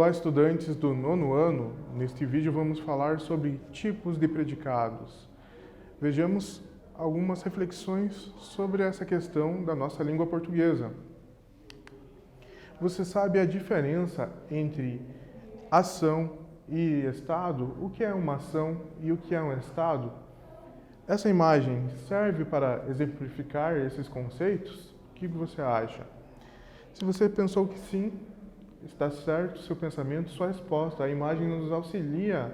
Olá, estudantes do nono ano. Neste vídeo vamos falar sobre tipos de predicados. Vejamos algumas reflexões sobre essa questão da nossa língua portuguesa. Você sabe a diferença entre ação e estado? O que é uma ação e o que é um estado? Essa imagem serve para exemplificar esses conceitos? O que você acha? Se você pensou que sim, está certo seu pensamento, sua resposta. A imagem nos auxilia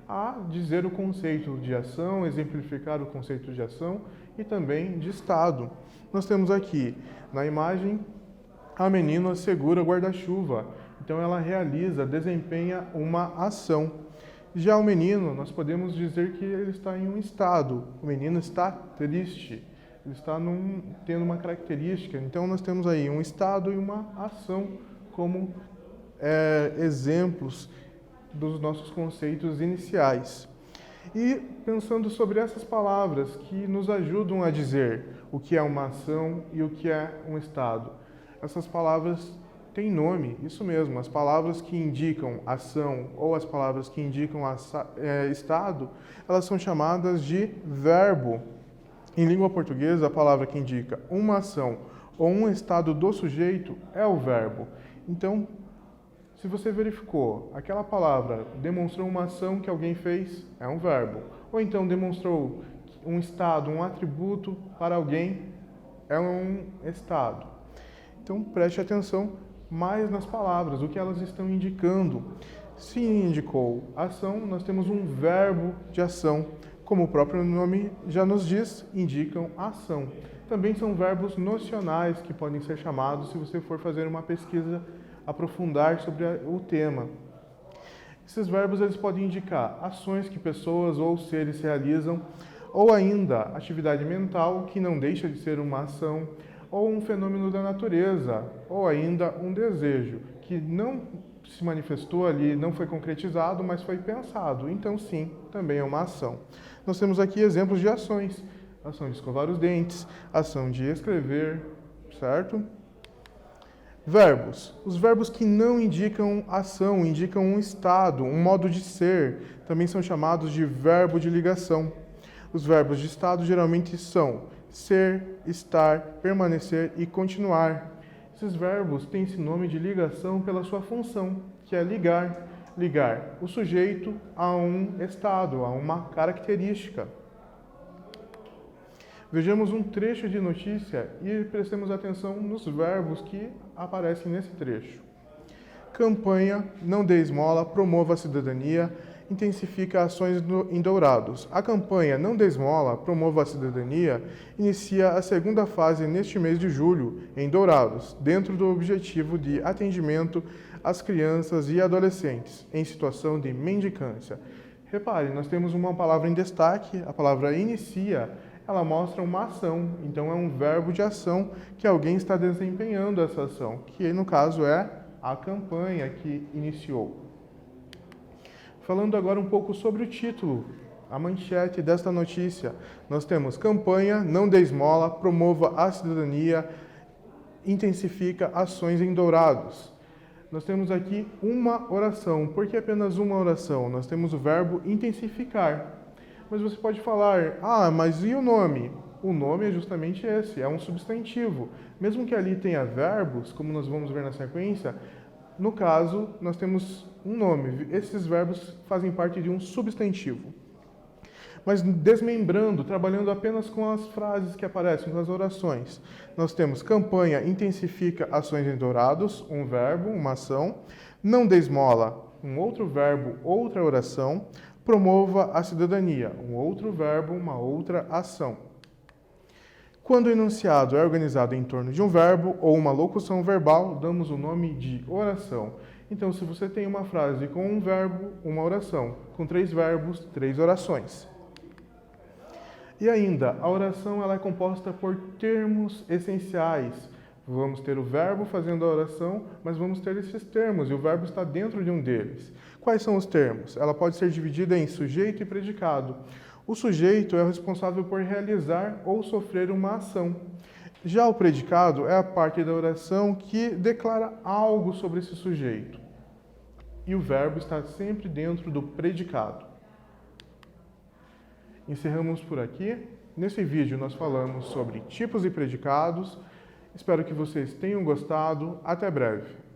a dizer o conceito de ação, exemplificar o conceito de ação e também de estado. Nós temos aqui, na imagem, a menina segura o guarda-chuva. Então ela desempenha uma ação. Já o menino, nós podemos dizer que ele está em um estado. O menino está triste. Ele está tendo uma característica. Então nós temos aí um estado e uma ação como exemplos dos nossos conceitos iniciais. E pensando sobre essas palavras que nos ajudam a dizer o que é uma ação e o que é um estado. Essas palavras têm nome, isso mesmo, as palavras que indicam ação ou as palavras que indicam estado, elas são chamadas de verbo. Em língua portuguesa, a palavra que indica uma ação ou um estado do sujeito é o verbo. Então, se você verificou, aquela palavra demonstrou uma ação que alguém fez, é um verbo. Ou então demonstrou um estado, um atributo para alguém, é um estado. Então preste atenção mais nas palavras, o que elas estão indicando. Se indicou ação, nós temos um verbo de ação. Como o próprio nome já nos diz, indicam ação. Também são verbos nocionais que podem ser chamados se você for fazer uma pesquisa aprofundar sobre o tema. Esses verbos eles podem indicar ações que pessoas ou seres realizam, ou ainda atividade mental, que não deixa de ser uma ação, ou um fenômeno da natureza, ou ainda um desejo, que não se manifestou ali, não foi concretizado, mas foi pensado. Então, sim, também é uma ação. Nós temos aqui exemplos de ações. Ação de escovar os dentes, ação de escrever, certo? Verbos. Os verbos que não indicam ação, indicam um estado, um modo de ser, também são chamados de verbo de ligação. Os verbos de estado geralmente são ser, estar, permanecer e continuar. Esses verbos têm esse nome de ligação pela sua função, que é ligar. Ligar o sujeito a um estado, a uma característica. Vejamos um trecho de notícia e prestemos atenção nos verbos que aparecem nesse trecho. Campanha, não dê esmola, promova a cidadania, intensifica ações em Dourados. A campanha Não dê esmola, promova a cidadania inicia a segunda fase neste mês de julho, em Dourados, dentro do objetivo de atendimento às crianças e adolescentes em situação de mendicância. Repare, nós temos uma palavra em destaque, a palavra inicia. Ela mostra uma ação, então é um verbo de ação que alguém está desempenhando essa ação, que no caso é a campanha que iniciou. Falando agora um pouco sobre o título, a manchete desta notícia, nós temos campanha, não dê esmola, promova a cidadania, intensifica ações em Dourados. Nós temos aqui uma oração. Por que apenas uma oração? Nós temos o verbo intensificar. Mas você pode falar, mas e o nome? O nome é justamente esse, é um substantivo. Mesmo que ali tenha verbos, como nós vamos ver na sequência, no caso, nós temos um nome. Esses verbos fazem parte de um substantivo. Mas desmembrando, trabalhando apenas com as frases que aparecem, com as orações, nós temos campanha intensifica ações em Dourados, um verbo, uma ação. Não dê esmola, um outro verbo, outra oração. Promova a cidadania, um outro verbo, uma outra ação. Quando o enunciado é organizado em torno de um verbo ou uma locução verbal, damos o nome de oração. Então, se você tem uma frase com um verbo, uma oração. Com 3 verbos, 3 orações. E ainda, a oração ela é composta por termos essenciais. Vamos ter o verbo fazendo a oração, mas vamos ter esses termos, e o verbo está dentro de um deles. Quais são os termos? Ela pode ser dividida em sujeito e predicado. O sujeito é o responsável por realizar ou sofrer uma ação. Já o predicado é a parte da oração que declara algo sobre esse sujeito. e o verbo está sempre dentro do predicado. Encerramos por aqui. Nesse vídeo nós falamos sobre tipos e predicados. Espero que vocês tenham gostado. Até breve!